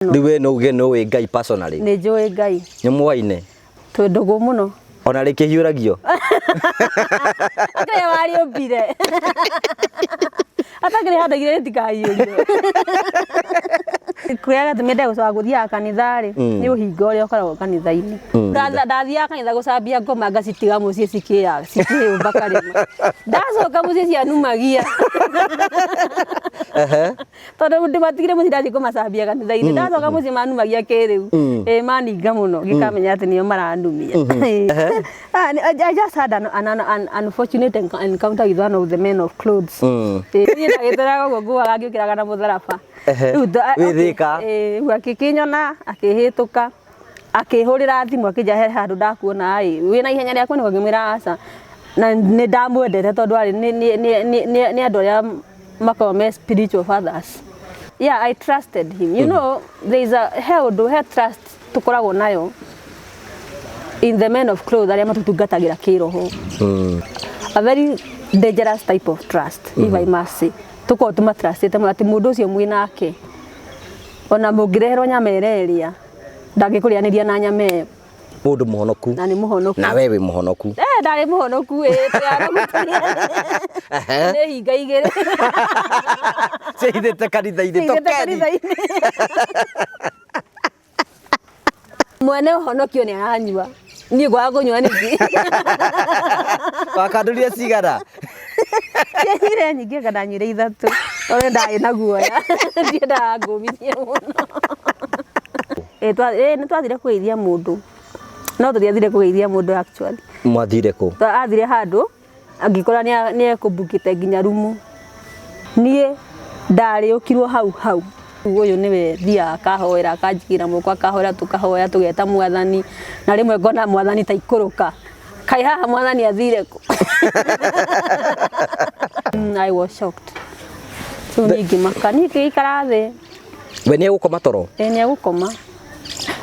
Ndiwe no uge no we Ngai personally. Ni njũĩ Ngai. Nyumuaine. Twĩ ndũgũ mũno. Ona rĩngĩ hiũragio. Akĩrĩa wariũmbire. Atakĩrĩ handũ igĩrĩ tikahiũrio. Kũrĩa gatũmĩte gũcoka gũthiaga kanitha-rĩ nĩ ũhinga ũrĩa ũkoragwo kanitha-inĩ. Ndathiaga kanitha gũcambia ngoma ngacitiga mũciĩ cikĩũmba karĩma. Ndacoka mũciĩ cianumagia. Tondũ ndimatigire mũciĩ ndathiĩ kũmacambia kanitha-inĩ. Ndacoka mũciĩ manumagia kĩrĩu. Maninga mũno ngĩkamenya atĩ nĩo maranumia. I just had an unfortunate encounter with one of the men of clothes. Ndagĩtũraga ũguo nguaga ngĩũkĩraga na mũtharaba. Wĩthĩka. Akĩnyona akĩhĩtũka akĩhũrĩra thimũ akĩnja he handũ ndakuona-ĩ wĩna ihenya rĩaku nĩguo ngĩmwĩra aca na nĩ ndamwendete tondũ nĩ andũ arĩa makoragwo me spiritual fathers. Yeah, I trusted him. You know, there is a he trust tukoragwo nayo in the men of clothes arĩa matutungatagĩra kĩroho. A very dangerous type of trust, if I must say. Tukorwo tumatrustĩte mũno atĩ mũndũ ũcio mwĩ nake ona mũngĩreherwo nyama ĩrĩa ndangĩkũrĩanĩria na nyama ĩyo. Mũndũ mũhonoku. Na nĩ mũhonoku. Na we wĩ mũhonoku. Ndarĩ mũhonoku nĩ hinga igĩrĩ. Cihithĩte kanitha-inĩ tokeni. Mwene ũhonokio nĩ aranyua. Niĩ ngwaga kũnyua nĩkĩ. Wakandũria cigara. Nyire nyingĩ kana nyire ithatũ. Tondũ ndarĩ na guoya. Ndiendaga ngũmithie mũno. Nĩ twathire kũgeithia mũndũ. No tũthiathire kũgeithia mũndũ actually. Mwathire kũ? Athire handũ angĩkora nĩ ekũmbukĩte nginya rumu. Niĩ ndarĩũkirwo hau. Ũyũ nĩwe thiaga akahoera akanjigĩra moko akahoera tũkahoya tũgeta mwathani na rĩmwe ngona mwathani ta ikũrũka. Kai haha mwathani athire kũ? I was shocked. So ngĩmaka niĩ ngĩikara thĩ. We nĩ egũkoma toro? Nĩ egũkoma.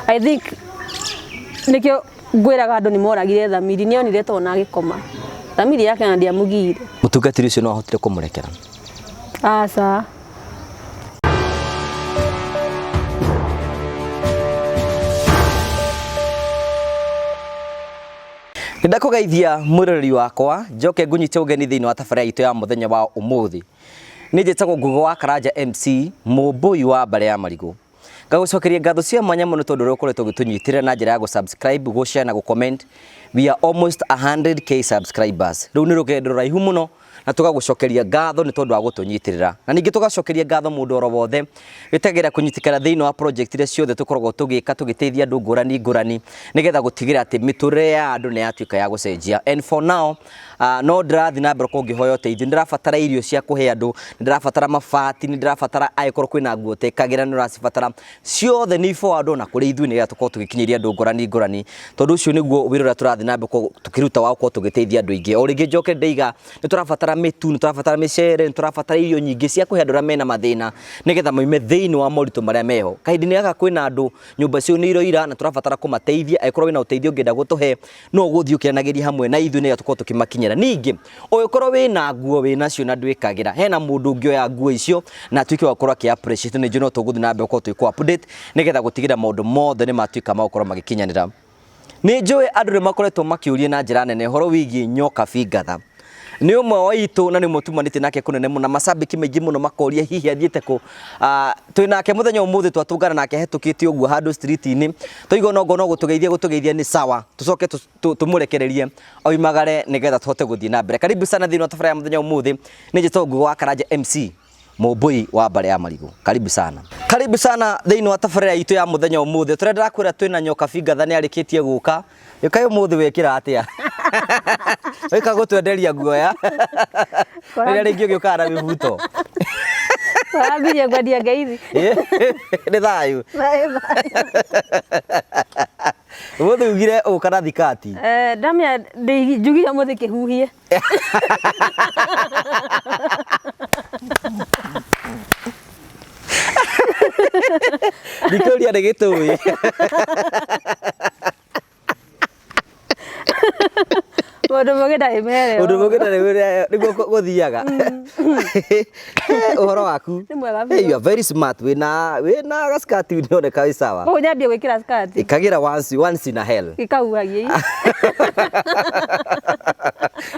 I think nikio ngwĩraga andũ nĩ moragire thamiri nĩ onire tona agĩkoma. Thamiri yake na ndiamũgire. Mũtungatĩri ũcio no ahotire kũmũrekera? Aca. Ndakũgeithia mũrori wakwa njoke ngunyite ũgeni thĩinĩ wa tabarĩra itũ ya mũthenya wa ũmũthĩ. Nĩ njĩtagwo Ngugi wa Karanja MC mũmbũi wa Mbare ya Marigũ. Ngagũcokeria ngatho cia mwanya mũno tondũ ũrĩa ũkoretwo ũgĩtũnyitĩrĩra na njĩra ya gũ-subscribe, gũ-share na gũ-comment. We are almost 100k subscribers. Rĩu nĩ rũgendo rũraihu mũno na tũgagũcokeria ngatho nĩ tondũ wa gũtũnyitĩrĩra. Na ningĩ tũgacokeria ngatho mũndũ oro wothe wĩtagĩra kũnyitĩkĩra thĩinĩ wa project iria ciothe tũkoragwo tũgĩka tũgĩteithia andũ ngũrani nĩgetha gũtigĩra atĩ mĩtũrĩre ya andũ nĩ yatuĩka ya gũcenjia. And for now no ndĩrathiĩ na mbere kũngĩhoya ũteithio. Ndĩrabatara irio cia kũhe andũ, ndĩrabatara mabati, ndĩrabatara angĩkorwo kwĩna nguo ũtekagĩra nĩ ũracibatara. Ciothe nĩ iboandwo na kũrĩ ithuĩ nĩgetha tũkorwo tũgĩkinyĩria andũ ngũrani. Tondũ ũcio nĩguo wĩra ũrĩa tũrathiĩ na mbere tũkĩruta wa gũkorwo tũgĩteithia andũ aingĩ. O rĩngĩ njoke ndĩiga nĩ tũrabatara mĩtu, nĩ tũrabatara mĩcere, nĩ tũrabatara irio nyingĩ cia kũhe andũ arĩa mena mathĩna nĩgetha moime thĩinĩ wa moritũ marĩa meho. Kahinda-inĩ gaka kwĩna andũ nyũmba cio nĩ iroira na tũrabatara kũmateithia. Angĩkorwo wĩna ũteithio ũngĩenda gũtũhe no gũthiĩ ũkĩanagĩria hamwe na ithuĩ nĩgetha tũkorwo tũkĩmakinyĩra. Ningĩ ũngĩkorwo wĩna nguo wĩnacio na ndwĩkagĩra, hena mũndũ ũngĩoya nguo icio na atuĩke wa gũkorwo akĩ-appreciate. Nĩ njũĩ no tũgũthiĩ na mbere gũkorwo tũgĩ-update nĩgetha gũtigĩra maũndũ mothe nĩ matuĩka ma gũkorwo magĩkinyanĩra. Nĩ njũĩ andũ nĩ makoretwo makĩũria na njĩra nene ũhoro wĩgiĩ nyoka bingatha. Nĩ ũmwe wa itũ na nĩ mũtumanĩte nake kũnene mũno, macambĩki maingĩ mũno makoria hihi athiĩte kũ. Twĩ nake mũthenya ũmũthĩ twatũngana nake hetũkĩte ũguo handũ street-inĩ. Tũigua no gũtũgeithia nĩ sawa. Tũcoke tũmũrekererie oimagare nĩgetha tũhote gũthiĩ na mbere. Karibu sana thĩinĩ wa tabarĩra ya mũthenya ũmũthĩ. Nĩ njĩtagwo Ngugi wa Karanja MC mũmbũi wa Mbare ya Marigũ. Karibu sana thĩinĩ wa tabarĩra itũ ya mũthenya ũmũthĩ. Tũrenda kwĩra twĩna nyoka bingatha nĩ arĩkĩtie gũka. Gĩkaĩ ũmũthĩ wĩkĩra atĩa? Wĩka gũtwenderia guoya. Rĩrĩa rĩngĩ ũgĩũkaga na mĩbuto. Wambire ngwendia ngeithi. Nĩ thayũ. Ũmũthĩ ugire ũka na thikati. Ndamĩa njugire ũmũthĩ kĩhuhie. Ndikũria nĩ gĩtũĩ. Undu mungi ndari mere. Undu mungi ndari mere niguo guthiaga. Uhoro waku? Ni mwega Hey, biũ. you are very smart. Wina gaskati unioneka wi sawa. Ko nyambie gwikira skati. Ikagira once in a hell. Gikaugagia.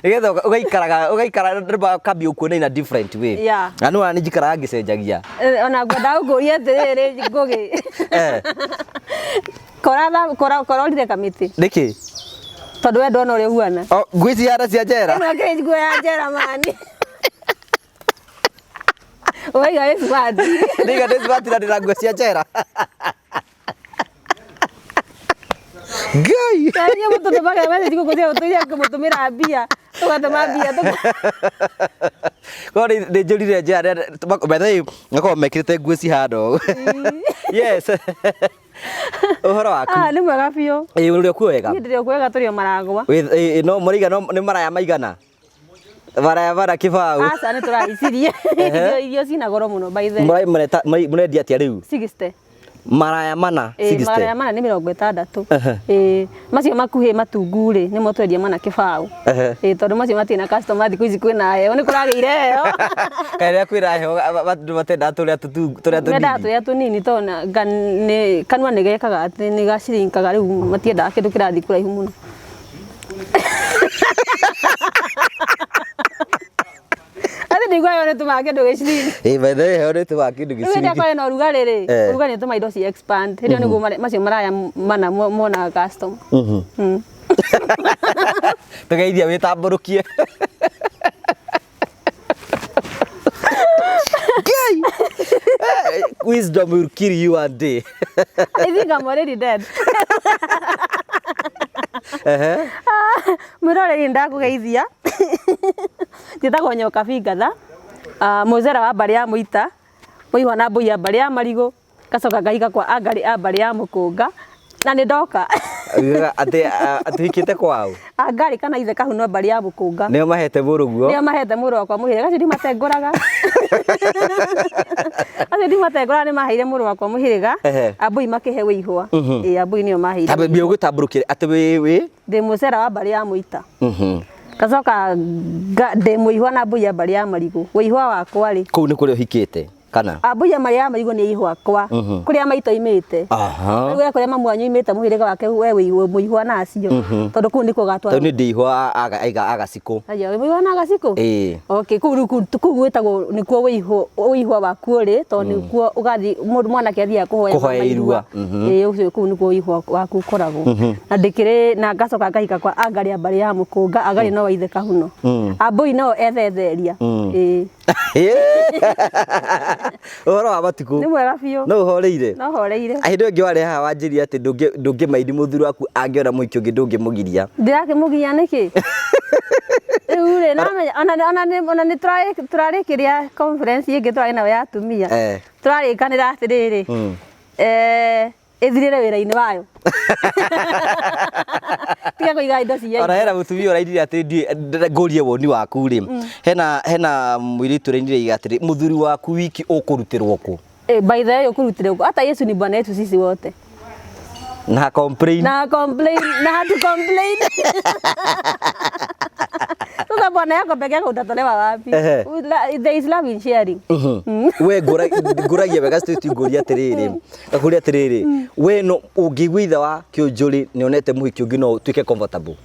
Nigetha ugaikara ndĩrĩmba kambi ũkuona in a different way. Yeah. Na nĩwona nĩ njikaraga ngĩcenjagia. Ona ngwenda ngũria atĩrĩrĩ ngũgĩ. Kora ũrire kamĩtĩ. Nĩkĩ? Tondũ we ndona ũrĩa ũhuana. Ngwĩci hara cia njera. Ĩno kĩrĩ nguo ya njera mani. Ũiga wĩ smart. Ndiga ndĩ smart na ndĩna nguo cia njera. Ngai. Tani mũtũ tũmaga message gũkũria ũtũria kũmũtũmĩra mbia. Tũgatũma mbia Ko nĩ njũrire njera bethe ngakorwo mekĩrĩte nguo cihando. Yes. Uhoro waku? Nĩ mwega biũ. Ũrĩ kuo wega? Niĩ ndĩrĩ kuo wega tũrĩ o maragwa. No mũriga nĩ maraya maigana? Maraya kĩbaũ. Aca nĩ tũragicirie. Irio cina goro mũno by the way. Mũrendia atĩa rĩu? 60. Maraya mana 60. Maraya mana nĩ 60. Macio makuhĩ matungu rĩ nĩmo twendia mana kĩbaũ. Tondũ macio matirĩ na customer thikũ ici kwĩna heho nĩ kũragĩire heho. Kaĩrĩa kwĩna heho matenda tũrĩa tũnini. Mendaga tũrĩa tũnini tondũ kanua nĩ gekaga atĩ nĩ gacirinkaga rĩu matiendaga kĩndũ kĩrathiĩ kũraihu mũno. Ati ndigwa yone tuma kĩndũ gĩciringi. By the way heho nĩ tuma kĩndũ gĩciringi. Rĩu kwena ũrugarĩ rĩ, ũrugarĩ nĩ tuma indo ci expand. Hĩndĩ nĩguo macio maraya mana mona customer. Tũgeithia wĩtambũrũkie. Wisdom will kill you one day. I think I'm already dead. Mwĩroreri ndakũgeithia. Njĩtagwo Nyoka Bingatha. Mũzera wa mbarĩ ya Mũita. Mũihwa na mbũi ya mbarĩ ya Marigũ. Gacoka ngahika kwa Angarĩ a mbarĩ ya Mũkũnga. Na nĩ ndoka. Atuhikĩte kwao? Angarĩ kana ithe Kahunwa mbarĩ ya Mũkũnga. Nĩo mahete mũrũguo? Nĩo mahete mũrũ wakwa mũhĩrĩga. Acio ndimatengũraga. Acio ndimatengũraga nĩ maheire mũrũ wakwa mũhĩrĩga. Ambũi makĩhe Wĩihwa. Ambũi nĩo maheire. Ambũi ũgũtambũrũkĩre atĩ wĩ? Ndĩ mũcera wa mbarĩ ya Mũita. Gacoka ndĩ Mũihwa na mbũi ya mbarĩ ya Marigũ. Wĩihwa wakwa rĩ. Kũu nĩ kũrĩa ũhikĩte? Kana Ambũi ya mbarĩ ya Marigũ nĩ ihwa kwa. Kũrĩa maitũ imĩte. Rĩu kũrĩa mamu wanyu imĩte mũhĩrĩga wake we Mũihwa na acio. Tondũ kũu nĩkuo gatwarwo. Tondũ nĩ Ndĩihwa Agacikũ. Aya Mũihwa na Agacikũ? Okay, kũu gwĩtagwo nĩkuo Wĩihwa waku ũrĩ tondũ nĩkuo ũgathiĩ mwanake athiaga kũhoya irua. Ũcio kũu nĩkuo Wĩihwa waku ũkoragwo. Na ndĩkĩrĩ na ngacoka ngahika kwa Angarĩ a mbarĩ ya Mũkũnga. Angarĩ no wa ithe Kahuno. Ambũi no ethetheria. Ũhoro wa matukũ? Nĩ mwega biũ. No ũhoreire? No horeire. Hĩndĩ ĩngĩ warĩ haha wanjĩria atĩ ndũngĩmaindi mũthuri waku angĩona mũhiki ũngĩ ndũngĩmũgiria. Ndirakĩmũgiria nĩkĩ? Rĩu rĩ ona nĩ tũrarĩkĩria conference ĩngĩ twarĩ nayo ya atumia. Tũrarĩkanĩra atĩrĩrĩ. Ĩthirĩre wĩra-inĩ wayo. Tiga kũiga indo ciayo. Ona hena mũtumia ũraindire atĩ ngũrie woni waku rĩ. Hena mũirĩtu ũraindire iga atĩrĩ mũthuri waku wiki ũkũrutĩrwo kũ? By the way ũkũrutĩrwo kũ? Hata Yesu ni bwana wetu sisi wote. Na complain. Na hatu complain. Sasa bwana yako peke yako utatolewa wapi? There is love in sharing. We ngũragia wega ngũria atĩrĩrĩ. Ngakũria atĩrĩrĩ. We no ũngĩigua ithe wa Kĩũnjũrĩ nĩonete mũhiki ũngĩ no ũtuĩke comfortable.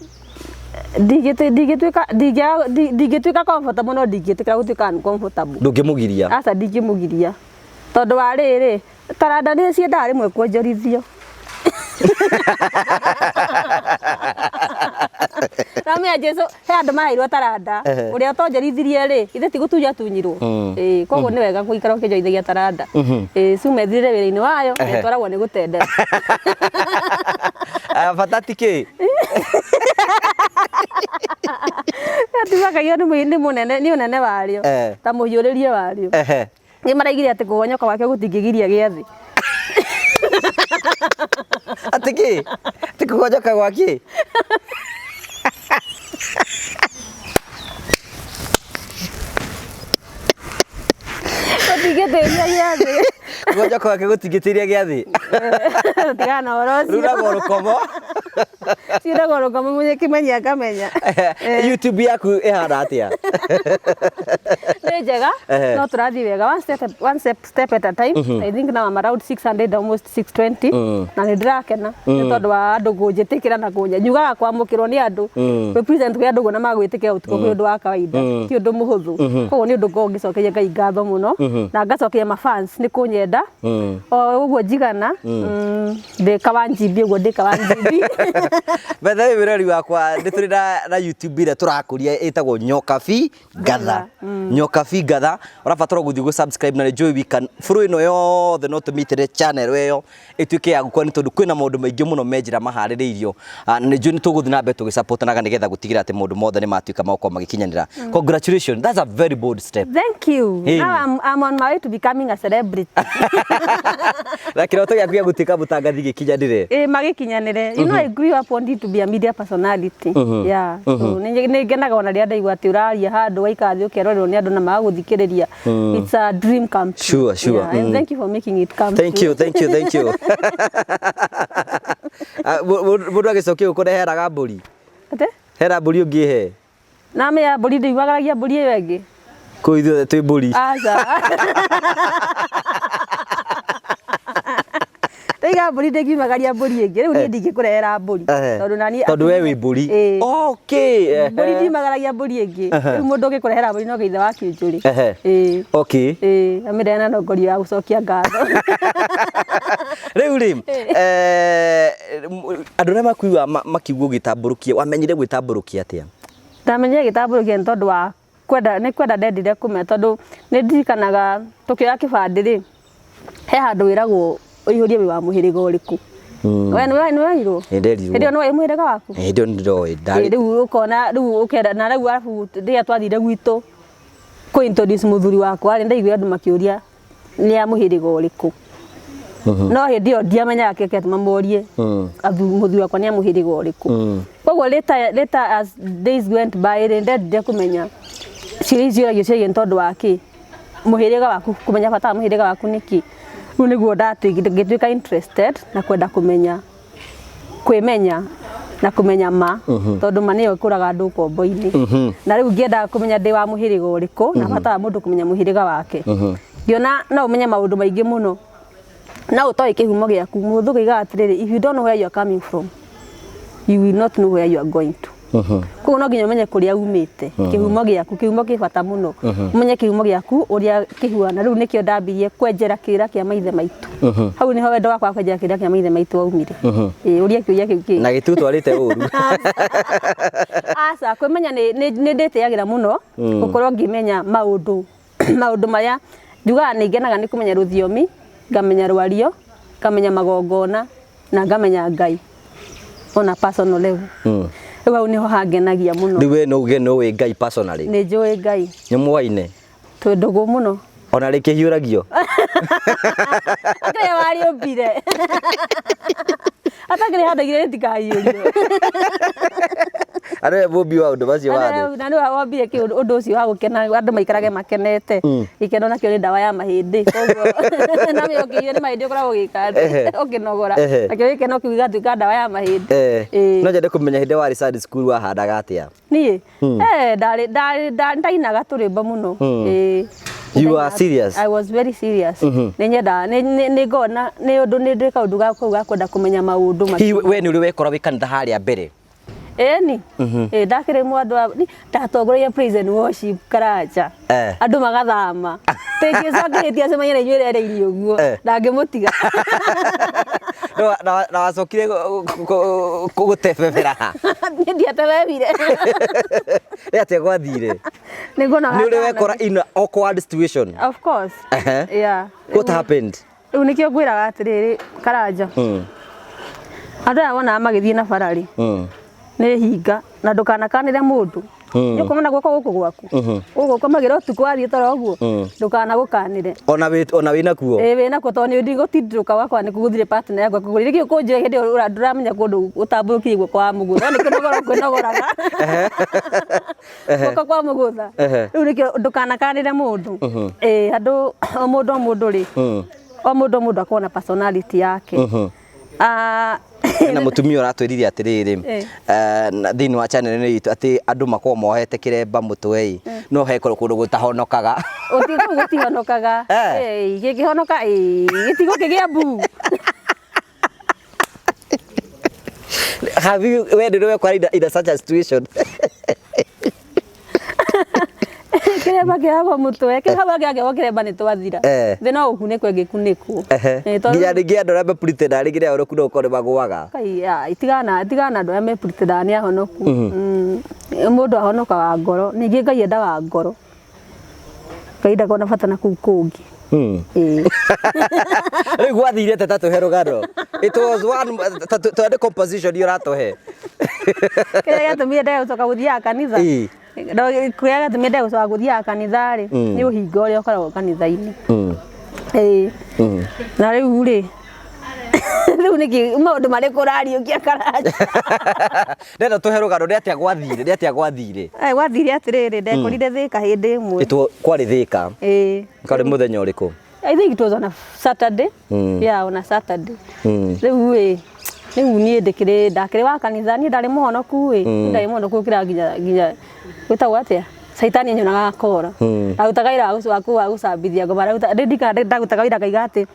Ndingĩtuĩka comfortable no ndingĩtĩkĩra gũtuĩka uncomfortable. Ndũngĩmũgiria? Aca ndingĩmũgiria. Tondũ wa rĩrĩ taranda nĩ ciendaga rĩmwe kuonjorithio. Ramya Jesu he andũ maheirwo taranda ũrĩa ũtonjerithirie rĩ ithe ti gũtunya tunyirwo koguo nĩ wega gũikara ũkĩnjoithagia taranda cume thire wĩra-inĩ wayo twaragwo nĩ gũtendera bata ti kĩ atimakagia nĩ mũnene nĩ ũnene warĩo ta mũhiũrĩrie warĩo nĩ maraigire atĩ kũgonyoka wake gũtingĩgiria gĩathĩ atiki tikugonyoka gwaki gũtingĩtĩria gĩathĩ kugonyoka gwake gũtingĩtĩria gĩathĩ tigana ũhoro ũcio rura goro komo Sida goro kama mwenye kimenya kamenya. YouTube yaku ihana atia? Nĩ njega no tũrathiĩ wega one step at a time. I think now I'm around 600 almost 620 na nĩ ndĩrakena nĩ tondũ wa andũ kũnjĩtĩkĩra na kũnyugaga kwamũkĩrwo nĩ andũ represent kwa andũ gona magwĩtĩkĩra ũtukũ kwĩ ũndũ wa kawaida ti ũndũ mũhũthũ koguo nĩ ũndũ ngĩcokeria Ngai ngatho mũno na ngacokeria ma fans nĩ kũnyenda ũguo njigana ndĩka 1GB ũguo ndĩka 1GB betha wĩrori wakwa nĩ tũrĩ na YouTube ĩrĩa tũrakũria ĩtagwo Nyokabi Gatha Nyokabi Gatha ũrabatara gũthiĩ gũ-subscribe na Joy Weekend bũrũri ĩno yothe no tũmĩtĩre channel ĩyo ĩtuĩke ya gũkũra nĩ tondũ kwĩna maũndũ maingĩ mũno menjira maharĩrĩirio na nĩ njũĩ nĩ tũgũthiĩ na mbere tũgĩ-supportanaga nĩgetha gũtigĩrĩra atĩ maũndũ mothe nĩ matuĩka magũkorwo magĩkinyanĩra. Congratulations, that's a very bold step. Thank you. Now I'm on my way to becoming a celebrity. Na kĩroto gĩaku gĩa gũtuĩka mũtangathi gĩkinyanĩre? Magikinyanĩre. You know I grew up wanting to be a media personality. Yeah. So nĩ ngenaga ona rĩrĩa ndaigua atĩ ũraria handũ waikathĩ ũkerorerwo nĩ andũ na magagũthikĩrĩria. It's a dream come true. Sure. Yeah. And thank you for making it come true. Thank you. Mũndũ agĩcokia gũkũreheraga mbũri? Ate? Hera mbũri ũngĩhe? Na ya mbũri ndĩumagaragia mbũri ĩyo ĩngĩ. Kũu ithuothe twĩ mbũri. Aca. Ndaiga mbũri ndĩngiumagaria mbũri ĩngĩ rĩu niĩ ndingĩkũrehera mbũri tondũ nani tondũ we wĩ mbũri. Okay. Mbũri ndiumagaragia mbũri ĩngĩ rĩu mũndũ ũngĩkũrehera mbũri no geitha wa kĩnjũrĩ. Okay. Amĩrehera na nongoria ya gũcokia ngatho. Rĩu andũ arĩa makuiwa makiugwo gĩtambũrũkia wamenyire gwĩtambũrũkia atĩa? Ndamenyire gĩtambũrũkia nĩ tondũ wa kwenda ndendire kũmenya tondũ nĩ ndirikanaga tũkĩoya kĩbandĩ rĩ he handũ wĩragwo ũihũrie wĩ wa mũhĩrĩga ũrĩkũ. We nĩ wairwo? Hĩndĩ ĩyo nĩ waĩ mũhĩrĩga waku? Hĩndĩ ĩyo nĩndoĩ. Rĩu ũkona rĩu ũkenda na rĩu arabu rĩrĩa twathire gwitũ kũ introduce mũthuri wakwa rĩ ndaiguire andũ makĩũria nĩ a mũhĩrĩga ũrĩkũ. No hĩndĩ ĩyo ndiamenyaga kĩrĩa kĩatũma morie mũthuri wakwa nĩ a mũhĩrĩga ũrĩkũ. Koguo later as days went by rĩ ndendire kũmenya ciũria icio ciũragio ciĩgiĩ tondũ wa kĩ mũhĩrĩga waku kũmenya bata wa mũhĩrĩga waku nĩkĩ. Rĩu nĩguo ngĩtuĩka interested na kwenda kũmenya kwĩmenya na kũmenya ma tondũ ma nĩyo ĩkũraga andũ ũkombo-inĩ na rĩu ngĩenda kũmenya ndĩ wa mũhĩrĩga ũrĩkũ na bata wa mũndũ kũmenya mũhĩrĩga wake. Ngĩona no ũmenye maũndũ maingĩ mũno na ũtoĩ kĩhumo gĩaku. Mũndũ ũkoigaga atĩrĩrĩ, if you don't know where you are coming from you will not know where you are going to. Koguo no nginya ũmenye kũrĩa umĩte kĩhumo gĩaku. Kĩhumo kĩ bata mũno ũmenye kĩhumo gĩaku ũrĩa kĩhuana. Rĩu nĩkĩo ndambirie kwenjera kĩrĩra kĩa maithe maitũ. Hau nĩho wendo wakwa kwenjera kĩrĩra kĩa maithe maitũ waumire. Ũrĩa kĩũria kĩu kĩ na gĩtutwarĩte ũru. Aca kwĩmenya nĩ ndĩtĩagĩra mũno gũkorwo ngĩmenya maũndũ marĩa njugaga nĩ ngenaga nĩ kũmenya rũthiomi, ngamenya rwario, ngamenya magongona na ngamenya Ngai on a personal level. Rĩu hau nĩho hangenagia mũno. Rĩu we no uge no wĩ Ngai personally? Nĩ njũĩ Ngai. Nĩ mũwaine? Twĩ ndũgũ mũno. Ona rĩ kĩhiũragio? Akĩrĩa warĩũmbire. Atakĩrĩ handũ igĩrĩ rĩtikahiũrio. Arĩ mũmbi wa ũndũ macio wathĩ. Na nĩ wombire ũndũ ũcio wa gũkena andũ maikarage makenete. Gĩkeno nakĩo nĩ ndawa ya mahĩndĩ. Koguo na mĩo kĩhiũrio nĩ mahĩndĩ ũkoragwo ũgĩka ũkĩnogora. Nakĩo gĩkeno kĩu gĩgatuĩka ndawa ya mahĩndĩ. No nyende kũmenya hĩndĩ warĩ Sunday school wahandaga atĩa? Niĩ? Ndainaga tũrĩmbo mũno. You are serious? I was very serious. Nĩ nyenda nĩ ngona nĩ ũndũ nĩ ndĩ kaũndũ gakau ga kwenda kũmenya maũndũ macio. We nĩ ũrĩ wekora wĩ kanitha harĩa mbere? Eni ndakĩrĩ mwandu ndatongoreie praise and worship Karanja andũ magathama tĩngĩcokeretie acemania na inyuĩ rĩrĩ-inĩ ũguo ndangĩmũtiga na wacokire gũtebebera niĩ ndiatebebire nĩ atĩa gwathire nĩ ũrĩ wekora in an awkward situation? Of course. Yeah. What happened? Rĩu nĩkĩo ngwĩraga atĩrĩrĩ Karanja andũ aya wonaga magĩthiĩ na bara rĩ nĩ hinga na ndũkanakanĩre mũndũ nĩ ũkũmena guoko gũkũ gwaku gũkũ ũkomagĩra ũtukũ wathiĩ toro ũguo ndũkanagũkanĩre ona wĩna kuo wĩna kuo tondũ nĩ gũtindĩrũka gwakwa nĩ gũthire partner yakwa kũgũrĩ rĩngĩ kũnjũĩ hĩndĩ ĩyo ndũramenya kũndũ ũtambũrũkirie guoko wa mũgũtha nĩ kwĩnogoraga guoko kwa mũgũtha rĩu nĩkĩo ndũkanakanĩre mũndũ andũ o mũndũ rĩ o mũndũ akorwo na personality yake na mutumia uratwirire atiriri thiini wa channel itu ati andu makorwo mohete kiremba mutwe no he kundu gutahonokaga utigo gutihonokaga gikihonoka gitigo kigia bu. Have you where did you in such a situation? Kiremba kiagwa mutwe kiremba kiagwa kiremba ni twathira thina ukunekwe ngikunekwo nginya andu aria mepurite ndari nginya oroku no kore magwaga itigana andu aria mepurite ndani ahonoku mundu ahonokaga ngoro ningi Ngai endaga ngoro Ngai ndakona bata na kuu kungi riu gwathire teta tuhe rugano it was one to composition uratuhe kaya gatumire ndega gucoka guthia kanitha kaya gatumire ndega gucoka guthia kanitha ri ni uhinga uria ukoragwo kanitha-ini na riu ri riu niki maundu mariku rariukia Karanja ndenda tuhe rugano ni atia gwathire gwathire atiriri ndekorire Thika hindi imwe itu kwari Thika kari muthenya uriku I think it was on a Saturday yeah on a Saturday riu ni ndikire ndakire wa kanitha ni ndari muhonoku ndari muhonoku kira ginya gwitagwo atia saitani nyonaga akora arutaga ira waku wa gucambithia ngoma ndagutaga wira kaiga ati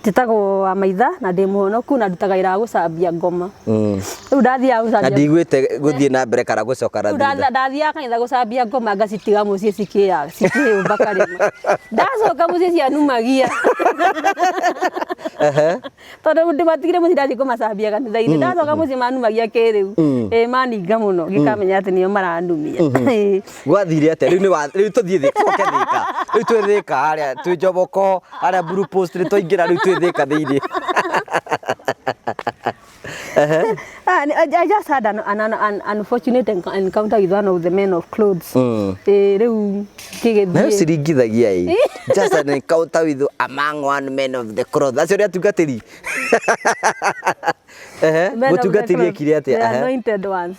titagwo amaitha na ndi muhonoku na ndutaga ira gucambia ngoma riu ndathia gucambia na ndigwite guthie na mbere kana gucoka rathira ndathia kanitha gucambia ngoma ngacitiga mucie cikiumba karima ndacoka mucie cianumagia tondu ndimatigire mucie ndathie kumacambia kanitha-ini ndacoka mucie manumagia kiriu maninga muno ngikamenya ati nio maranumia gwathire atia riu tuthie Thika riu twi Thika haria twi Njoboko haria Blue Post ni twaingira riu twi Thika thiini I just had an unfortunate encounter with one of the men of clothes. Riu kigithie. Na siringithagia just an encounter with among one man of the cloth. Acio ria tungatiri. Mutungatiri kire atia. The anointed ones.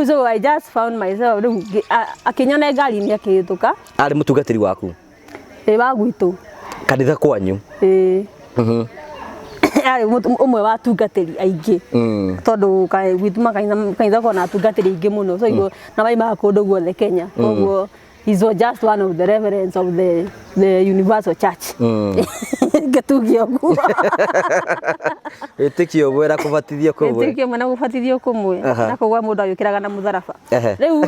So I just found myself akinyona ngari-ini akihituka. Ari mutungatiri waku. Wa gwitu. Kanitha kwanyu. Ari umwe wa tungatiri aingi tondu gwituma kanitha kona tungatiri aingi muno so igo na mai ma kundu guothe Kenya koguo he was just one of the reverends of the Universal Church ngetugio guo etikio gwera kubatithio kumwe etikio mwana kubatithio kumwe na kogwa mundu ayukiraga na mutharaba riu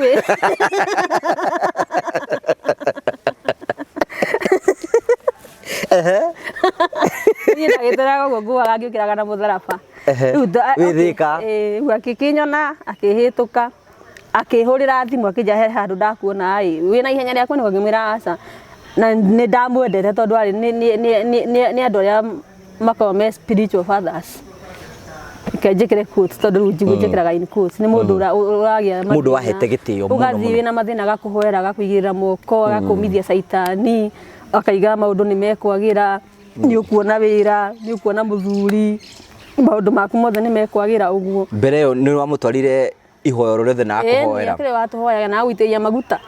ni ndagitaraga guo nguaga ngiukiraga na mutharaba wi Thika akikinyona akihituka akihurira thimu akija he handu ndakuona wina ihenya riaku niko ngimwira aca na ni ndamwendete tondu ari ni andu aria makoragwo me spiritual fathers kenjikire quotes tondu njigwikiraga in quotes ni mundu uragia mundu wahete gitio muno ugathi wina mathina gakuhoera gakuigirira moko gakumithia saitani akaiga maundu ni mekwagira ni ukuona wira ni ukuona muthuri maundu maku mothe ni mekwagira uguo mbere yo ni wamutwarire ihoyo rothe na akuhoera kire watuhoyaga na gwitiria maguta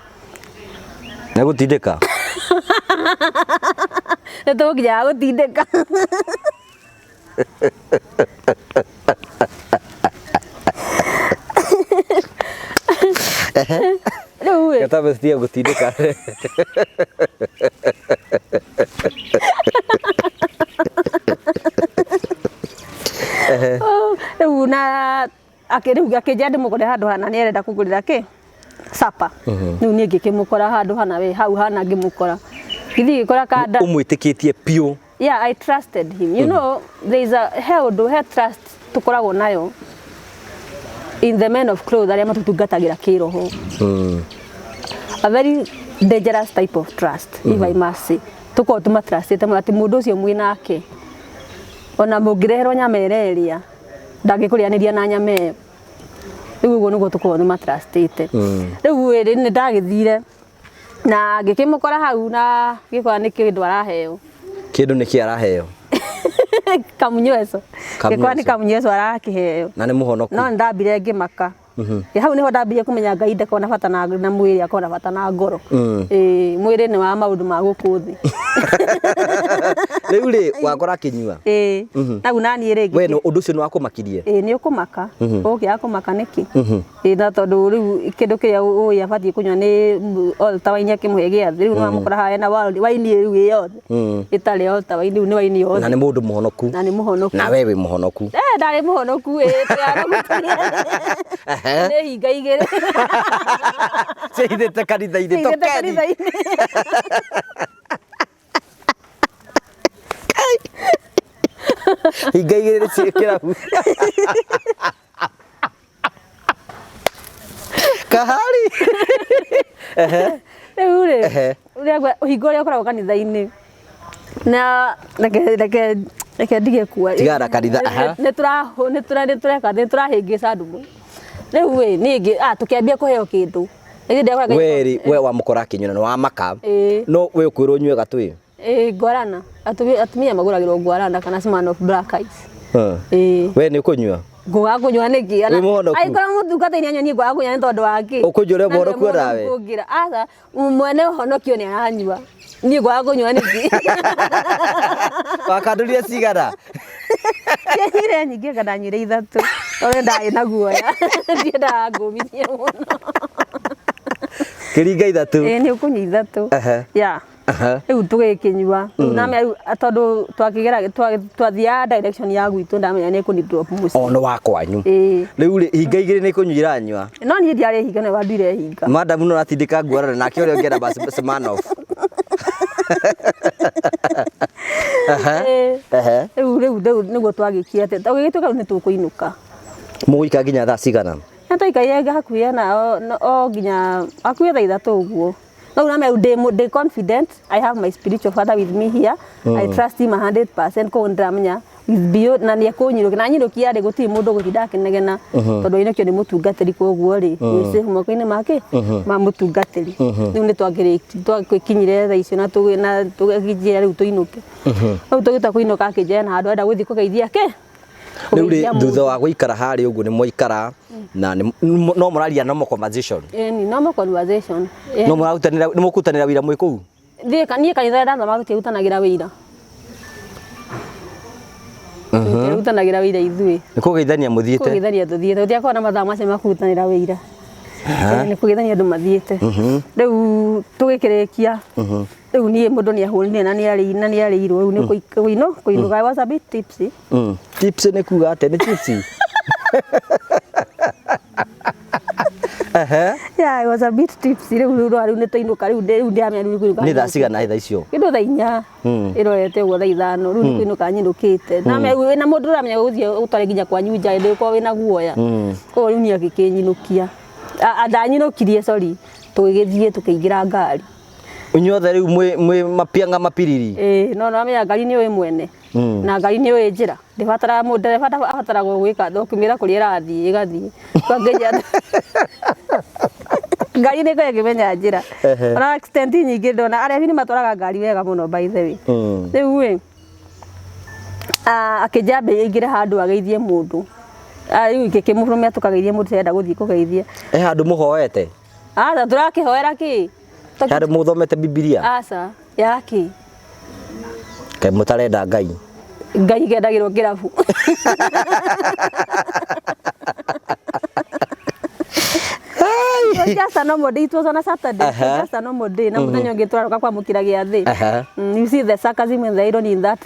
na gutindika eto nginya gutindika kata bestia gutindika riu na akija ndimukore handu hana ni arenda kugurira ki sapa riu ni ngikimukora handu hana we hau hana ngimukora githi gikora kanda umwitikitie pio yeah I trusted him you know there is a he trust tukoragwo nayo in the men of clothes aria matutungatagira kiroho a very dangerous type of trust if I must say tuko tuma trustite ati mundu ucio mwinake ona mungirehero nyama ireria ndangikurianiria na nyama iyo riu uguo niguo tuko tuma trustite riu ni ndagithire na ngikimukora hau na gikora ni kindu araheo kindu ni kiaraheo kamunyweso gikora ni kamunyweso arakiheo na ni muhonoku no ndambire ngimaka hau niho ndambire kumenya Ngai ndakona bata na mwĩrĩ akona bata na ngoro mwĩrĩ nĩ wa maũndũ ma gũkũ thĩ rĩu rĩ wakora akĩnyua nau naniĩ rĩngĩ we ũndũ ũcio nĩ wakũmakirie nĩ ũkũmaka ũkĩaga kũmaka nĩkĩ na tondũ rĩu kĩndũ kĩrĩa ũĩ abatiĩ kũnyua nĩ Altar Wine akĩmũhe gĩathĩ rĩu nĩwamũkora haya na waini rĩu ĩyothe ĩtarĩ Altar Wine rĩu nĩ waini yothe na nĩ mũndũ mũhonoku na nĩ mũhonoku na we wĩ mũhonoku ndarĩ mũhonoku nĩ hinga igĩrĩ ciaithĩte kanitha-inĩ tokeni hinga igĩrĩ nĩ ciĩkĩrabu kahari rĩu rĩ ũhinga ũrĩa ũkoragwo kanitha-inĩ na reke ndige kuwa tigara kanitha nĩ tũrahĩngĩca ndumũ rĩu wĩ ningĩ tũkĩambia kũheo kĩndũ we wamũkora akĩnyua na wamaka no we ũkwĩrwo ũnyue gatwĩ ngwarana atumia magũragĩrwo ngwarana kana man of black eyes we nĩ ũkũnyua ngũga kũnyua nĩkĩ angĩkorwo mũtungatĩri anyua niĩ ngwaga kũnyua nĩ tondũ wa kĩ ũkũnyua ũrĩa mũhonoku onawe aca mwene ũhonokio nĩ aranyua niĩ ngwaga kũnyua nĩkĩ wakandũrire cigana nyire nyingĩ kana nyire ithatũ tondũ ndarĩ na guoya ndiendaga ngũmithie mũno kĩringa ithatũ nĩ ũkũnyua ithatũ rĩu tũgĩkĩnyua tondũ twathiaga direction ya gwitũ ndamenya nĩ kũni drop mũciĩ nĩ wakwanyu rĩu rĩ hinga igĩrĩ nĩ kũnyua iranyua no niĩ ndiarĩ hinga nĩ wanduire hinga madamu no atindĩka nguarana nake ũrĩa ũngĩenda Smirnoff rĩu nĩguo twagĩkire tũgĩgĩtuĩka nĩ tũkũinũka mũgũika nginya thaa cigana nĩtwaikaire hakuhĩ o nginya hakuhĩ thaa ithatũ ũguo no na me confident I have my spiritual father with me here I trust him 100% ko ndamenya bio na nĩ akũnyirũkia na nyirũkia rĩ gũtirĩ mũndũ gũtinda akĩnegena tondũ inĩkio nĩ mũtungatĩri koguo rĩ safe moko-inĩ make ma mũtungatĩri rĩu nĩ twagĩkinyire thaa icio na tũgĩkinyire rĩu tũinũke rĩu tũgĩta kũinũka akĩnjĩra na handũ enda gũthiĩ kũgeithia ke rĩu rĩ thutha wa gũikara harĩa ũguo nĩ mwaikara na no mũraria normal conversation normal conversation no mũrarutanĩra nĩ mũkũrutanĩra wĩra mwĩ kũu niĩ kanitha ndathoma tũtirutanagĩra wĩra tũtirutanagĩra wĩra ithuĩ nĩ kũgeithania mũthiĩte kũgeithania tũthiĩte tũtiakorwo na mathaa macio ma kũrutanĩra wĩra nĩ kũgeithania andũ mathiĩte rĩu tũgĩkĩrĩkia rĩu niĩ mũndũ nĩ ahũrire na nĩ arĩirwo rĩu nĩ kũinũka I was a bit tipsy tipsy nĩ kuga atĩ nĩ tipsy I was a bit tipsy rĩu nĩ tũinũka rĩu ndĩamenya rĩu kũinũka nĩ thaa cigana thaa icio kĩndũ thaa inya ĩrorete ũguo thaa ithano rĩu nĩ kũinũka nyinũkĩte na mũndũ ũramenya gũthiĩ ũtware nginya kwanyu nja ndĩgũkorwo wĩna guoya koguo rĩu niĩ agĩkĩnyinũkia ndanyinũkirie sorry tũgĩgĩthiĩ tũkĩingĩra ngari inyuothe rĩu mwĩ mapianga mapiriri no amenya ngari nĩ ũĩ mwene na ngari nĩ ũĩ njĩra ndĩbataraga mũndũ ndereba abataraga gwĩka ndokĩmĩra kũrĩa ĩrathiĩ ĩgathiĩ twangĩnya ngari nĩ ĩkoragwo ĩkĩmenya njĩra ona accident nyingĩ ndona arebi nĩ matwaraga ngari wega mũno by the way rĩu akĩnjamba aingĩre handũ ageithie mũndũ rĩu ngĩkĩmũrũmia tũkageithie mũndũ ũrenda gũthiĩ kũgeithia handũ mũhoete tũrakĩhoera kĩ handũ mũthomete Bibilia aca yaki kaĩ mũtarenda Ngai gendagĩrwo kĩrabu just a normal day, it was on a Saturday, just a normal day na mũthenya ũngĩ tũraroka kwamũkĩra gĩathĩ you see the sarcasm and the irony in that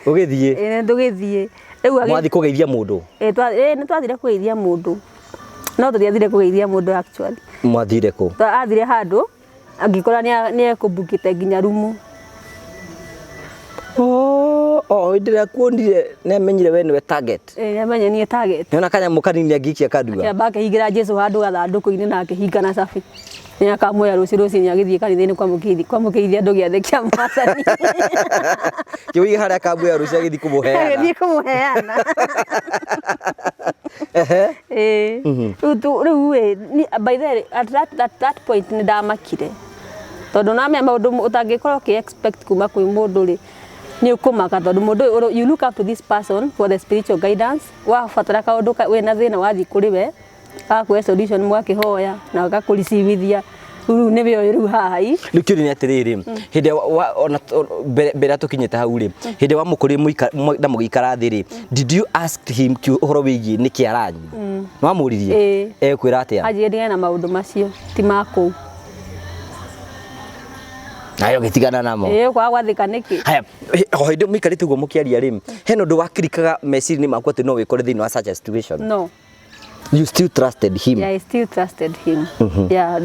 ũgĩthiĩ ndũgĩthiĩ mwathi kũgeithia mũndũ nĩ twathire kũgeithia mũndũ no tũtiathire kũgeithia mũndũ actually mwathire kũ athire handũ angĩkora nĩ ekũbukĩte nginya rumu ndĩrĩa kuonire nĩ amenyire we nĩwe target nĩ amenye niĩ target nĩona kanyamũ kanini angĩikia kandua akĩamba akĩhingĩra Jesũ handũ gathandũkũ-inĩ na akĩhinga na cabi nĩ akamuoya rũciinĩ agĩthiĩ kanitha-inĩ kwamũkĩithia andũ gĩathĩ kĩa Mwathani kĩũige harĩa akamuoya rũciinĩ agĩthiĩ kũmũheana agĩthiĩ kũmũheana rĩu by the way at that point nĩ ndamakire tondũ namenya maũndũ ũtangĩkorwo ũkĩ expect kuma kwĩ mũndũ rĩ ni ukumaka tondu mundu you look up to this person for the spiritual guidance wa fatara kaundu we na thina wathi kuri we akwe solution mwakihoya na agakureceive riu ni we riu hai Nikiri ni atiriri hinde ona mbere atukinyete hau ri hinde wa mukuri na mugikara thi ri did you ask him horo wigi niki aranyu no amuririe ekwira atia ajiri na maundu macio ti mako nayo gitigana namo kwa gwathika niki haya ho hinde muikarite guo mukiaria ri heno ndu wakirikaga meciri ni makwa ati no wikore thini wa such a situation no. You still trusted him? Yeah, I still trusted him. Yeah,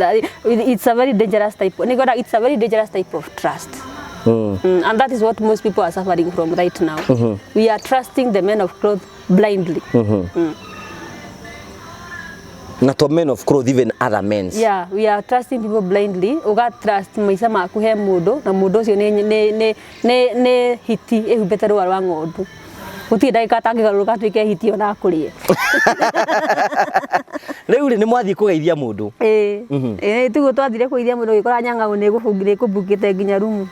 it's a very dangerous type. It's a very dangerous type of trust. And that is what most people are suffering from right now. We are trusting the men of cloth blindly. Not to men of cloth, even other men. Yeah, we are trusting people blindly. Uga trust maisha maku he mundu na mundu ucio ne hiti ehubete rwa rwa ng'ondu. Uti ndaika tangigaruka twike hiti ona kurie. Riu ni mwathi kugeithia mundu. Tugo twathire kugeithia mundu gikora nyanga ne gufungire kubukite nginya rumu.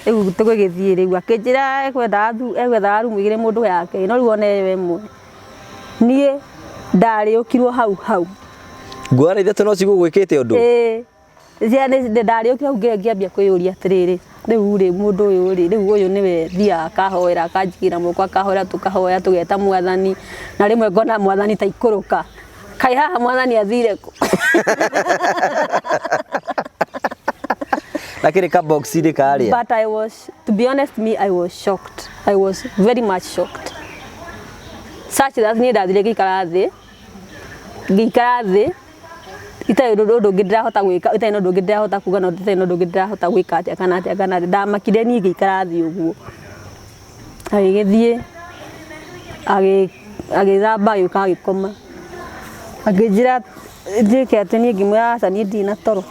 Riu tugigithie riu akinjira ekwetha rumu igire mundu yake no riu one we mwe. Nie ndari ukirwo hau. Ngwara ithe no cigugwikite undu. Ciana ndari ukirwo ngiambia kwiyuria atiriri. Riu ri mundu uyu ri riu uyu niwe thia akahoera akanjigira moko akahoera tukahoya tugeta mwathani na rimwe ngona mwathani ta ikuruka kai haha mwathani athire ku lakini ka box ri karia. But I was, to be honest, I was shocked. I was very much shocked. Such that ni ndathire gikara thi ita ndu ngidira gwika ita ndu ngidira kuga no ita ndu ngidira gwika atia kana ndamakire ni gikara thi uguo agigithie agithamba yuka agikoma akijira ndike ati ni ngimwira aca ni ndina toro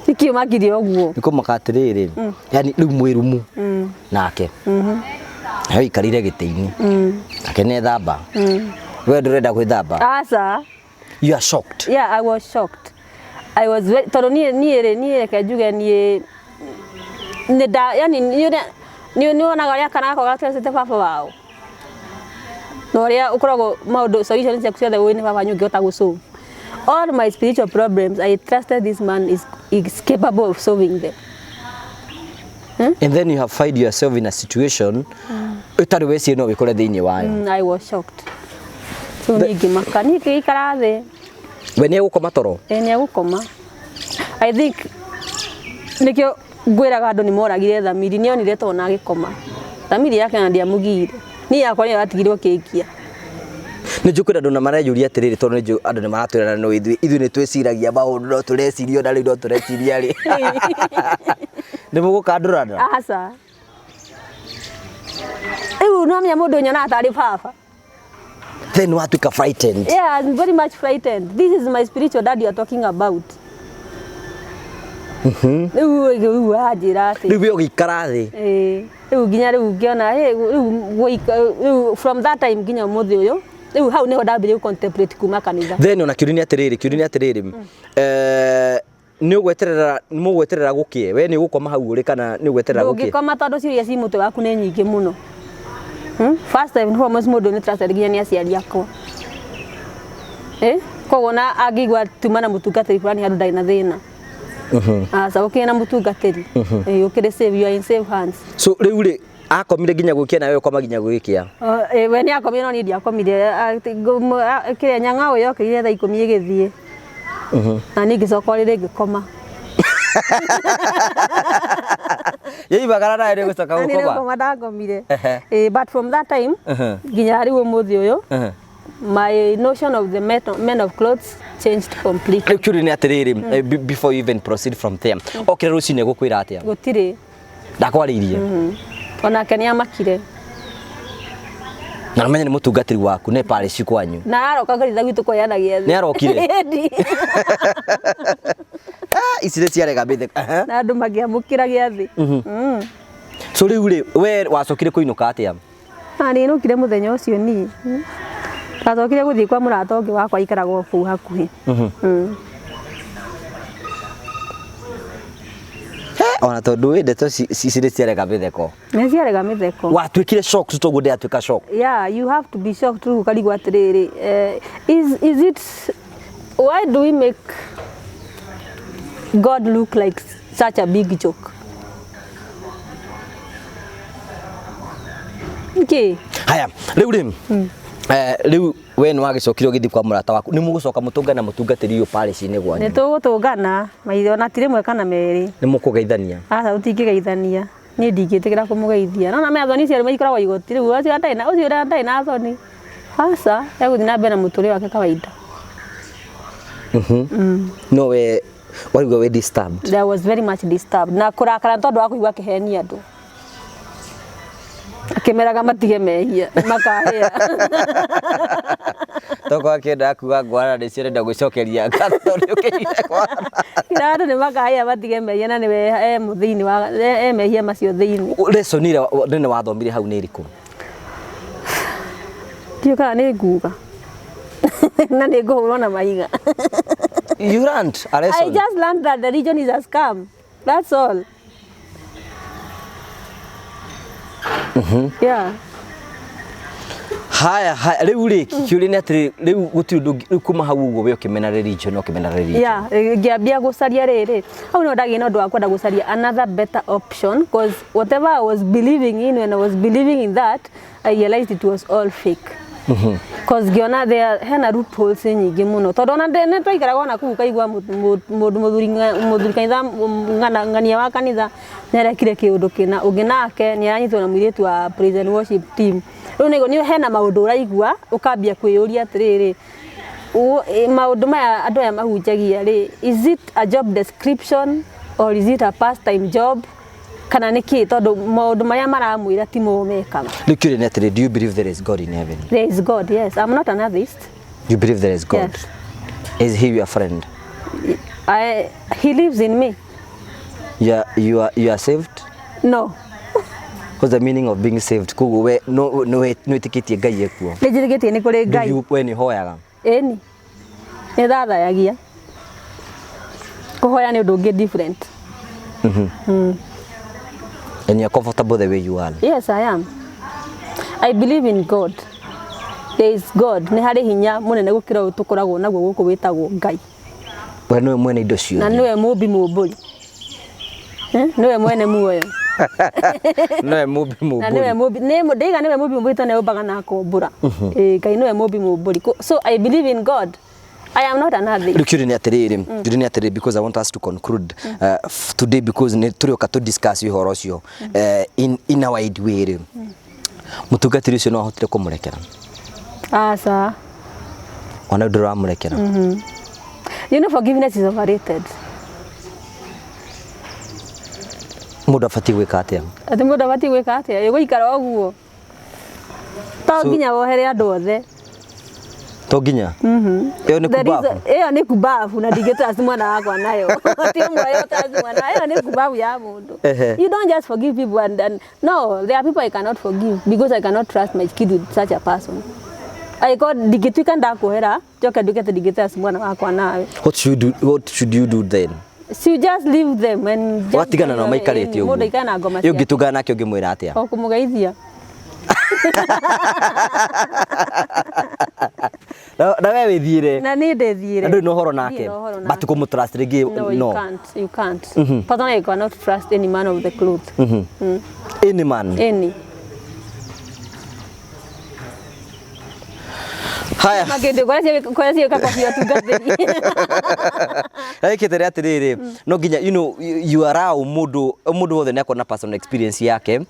iki makiri uguo niko makatiriri yani riu mwirumu nake hayo ikarire gitiini akene thamba we ndurenda gwithamba asa you are shocked. Yeah, I was shocked. I was very toro ni kajuge ni da yani ni ona garia kana ko gatete papa wao no ria ukorogo maundu solution cia kucia the papa nyuge otagusolve all my spiritual problems. I trusted this man is capable of solving them. And then you have find yourself in a situation utari wesi no wikore thiini wayo. I was shocked. So ngimaka ni ikara thi we ni gukoma toro ni gukoma. I think nikio ngwiraga andu ni moragire thamiri ni onire tona agikoma thamiri yake na ndiamugire ni yakwa ni yatigirwo kikia ni njukira andu na marayuria atiriri tondu ni andu ni maratwirana no ithu ni twiciragia maundu no turecirio na ndo tureciria ri ni mugukandurana asa no mya mundu nyona atari papa. Then what you frightened? Yeah, I'm very much frightened. This is my spiritual dad you are talking about. Riu ajira ati riu ugikara thi riu nginya riu ngiona riu from that time nginya muthi uyu riu hau niho ndambire contemplate kuma kanitha. Then ona kiuria atiriri ni mugweterera gukie we ni gukoma hau uri kana ni gweterera gukie ngikoma tondu ciuria ci mutwe waku ni nyingi muno. First time no almost mundu ni trusted nginya ni aciari akwa koguo na angigwa tuma na mutungatiri fulani handu ndai na thina asa ukinya na mutungatiri ukire save you are in safe hands. So riu ri akomire nginya gwikia nawe ukoma nginya gwikia we ni akomire no ni ndiakomire kire nyanga uyo kire thaa 10 igithie na ni ngicoka riri ngikoma yei bagara na ere gucoka gukoma ni ngoma ndakomire but from that time nginya riu muthi uyu my notion of the men of clothes changed completely. Actually ni atiriri before you even proceed from there okira rucine gukwira atia gutire ndakwaririe ona kenia makire na menye ni mutungatiri waku ne pale cikwanyu na aroka ngatha gwitu kwa yanagia ni arokire isire ciarega bithe na andu magiamukira giathi so riu ri we wacokire kuinuka atia ani nukire muthenya ucio ni tacokire guthii kwa murata ungi wakwa ikaragwo kuu hakuhi ona tondu ndeto cicire ciarega mitheko nĩ ciarega mĩtheko watwikire shock tu toguo ndeatuika shock yeah you have to be shocked tu ukarigwo atiriri is it why do we make God look like such a big joke okay haya riu riu we ni wagicokire ugithi kwa murata waku ni mugucoka mutungana mutungatiri uyu parish-ini gwanyu ni tugutungana maitho na tirimwe kana meri ni mukugeithania asa utingigeithania ni ndingitikira kumugeithia no na me athoni ciari maikoragwo igoti riu ucio ndai na athoni asa yaguthi na mbere na muturi wake kawaida no we warigwo we disturbed I was very much disturbed na kurakara tondu wa kuigua kihenia andu akimeraga matige mehia makahia toko akenda kuga ngwara ni cirenda gucokeria ngatho ni ukihire kwa kira ni makahia matige mehia na niwe muthini wa mehia macio thiini lesson ile ndene wathomire hau ni iriku tio kana ni nguga na ni nguhurwo na maiga you learned a lesson I just learned that the religion is a scam that's all yeah haya riu ri kiuri ni atiri riu gutiri kuma hau uguo we ukimena religion yeah ngiambia gucaria riri au no ndagi no ndwa kwenda gucaria another better option because whatever I was believing in when I was believing in that I realized it was all fake because giona there hena root holes nyingi muno tondu ona ndene twaikaraga ona kuu kaigua muthuri kanitha ngania wa kanitha nerekire kiundu kina ungi nake ni aranyitwo na mwiritu wa praise and worship team riu ni hena maundu uraigua ukambia kwiyuria atiriri maundu maya andu aya mahunjagia ri is it a job description or is it a past time job kana niki tondu maundu maria maramwira ti mo mekaga Lukiri ni atiri do you believe there is God in heaven there is God yes I'm not an atheist you believe there is God yes. Is he your friend he lives in me you are saved no what's the meaning of being saved kugu we no itikitie ngai ekuo ni njirigitie ni kuri ngai we ni hoyaga eni ni thathayagia kuhoya ni undu ungi different and you're comfortable the way you are yes I am I believe in God there is God ni hari hinya munene gukira utukoragwo naguo guku witagwo ngai we no mwene indo cio na niwe mumbi mumburi niwe mwene muoyo no mumbi mumburi na niwe mumbi ni ndiga niwe mumbi mumburi tone ubaga na kombura ngai niwe mumbi mumburi so I believe in God I am not another Lukiri ni atiri because I want us to conclude today because ni turioka to discuss ihoro cio in a wide way mutungatiri ucio no ahotire kumurekera asa ona ndura murekera you know forgiveness is overrated mundu abati gwika atia ati mundu abati gwika atia yuguikara oguo to nginya wohere andu othe to nginya iyo ni kubafu iyo ni kubafu na digeta mwana wakwa nayo ti mwayo tazimwa nayo ni kubafu ya mundu you don't just forgive people and no there are people I cannot forgive because I cannot trust my kid with such a person I got digituika ndakuhera joka digeta digeta mwana wakwa nayo what should you do then so you just leave them and watigana na maikarete uguo mundu ikana ngoma iyo gitugana nake ngimwira atia o kumugeithia na wewe withire na ni ndethire andu no horo nake but kumutrust rigi no you can't but I cannot trust any man of the cloth any man any haya magende kwa cia kakofia tungathiri aikete atiriri no nginya you allow mundu wothe ne akona personal experience yake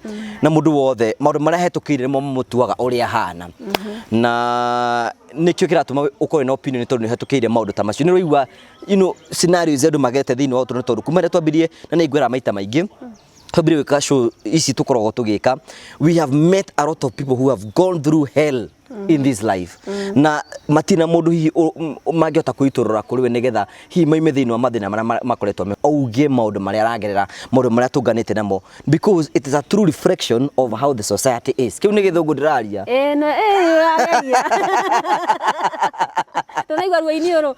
na mundu wothe maundu maria hetukire mo mutuaga uria hana na nikio kiratuma ukore na opinion tondu ni hetukire maundu ta macio ni roigwa scenarios andu magete thini wa tondu kumere twambirie na ni ngwira maita maingi twambirie wika show ici tukorogo tugika we have met a lot of people who have gone through hell in this life na matina mundu hi mangiota kuiturura kuri we nigetha hi maime thini wa mathina maria makoretwo auge maundu maria aragerera maundu maria tunganite namo because it is a true reflection of how the society is kiu ni githungu ndiraria no aragia tunaigwa ruini oro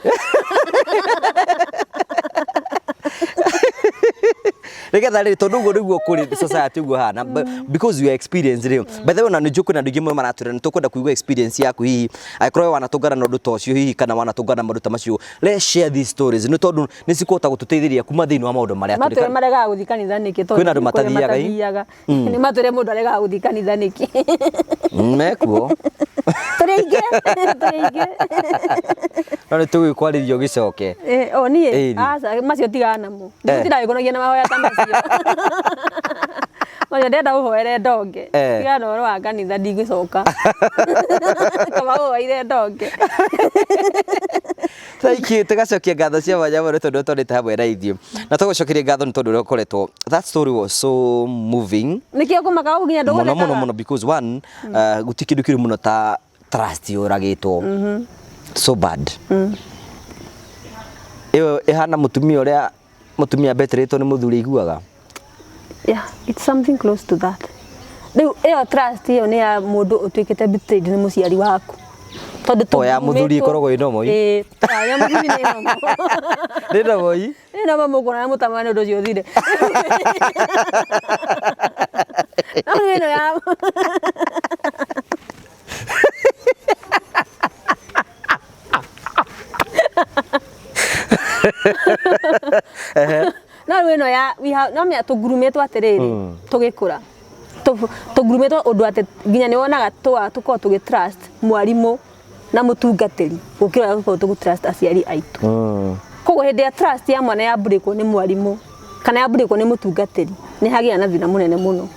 Nigetha ri tondu guo niguo kuri society guo hana because you experience ri by the way na njuku na ndigi mwe maratwira nitukwenda kuigua experience yaku hihi aikoro wanatungana na undu tocio hihi kana wanatungana maruta macio let's share these stories ni tondu ni cikota gututeithiria kuma thiini wa maundu maria matwire marega guthi kanitha niki tondu kwina andu matathiaga ni matwire mundu arega guthi kanitha niki mekuo turiinge no tugikwarithio gicoke o nie aca macio tigana mo ndiraikonagia na mahoya ta macio oya ndenda uhoere ndonge tigana horo wa kanitha ndigwicoka kama uhoire ndonge thank you tugacokia ngatho cia mwanya mũno tondu tondete hamwe na ithuĩ na tugucokeria ngatho nĩ tondũ ũrĩa ũkoretwo that story was so moving nikio kumaka au nginya ndũgũthekaga mũno because one guti kindu kiri mũno ta trust yũragĩtwo so bad iyo ihana mutumia betrĩtwo nĩ mũthuri iguaga yeah it's something close to that riu iyo trust iyo ni ya mundu utuikite betrayed ni muciari waku tondu ya muthuri ikoragwo inomo ya muthuri ni inomo ni inomo ni inomo mukona mutamani undu ucio thire no ya na wino ya we have no me tugurumetwo atiriri tugikura tugurumetwo undu ati nginya ni wonaga tuko tugitrust mwarimu na mutungatiri gukira guko tugutrust aciari aitu kogo hindi ya trust ya mwana ya breako ni mwarimu kana ya breako ni mutungatiri ni hagia na thina munene muno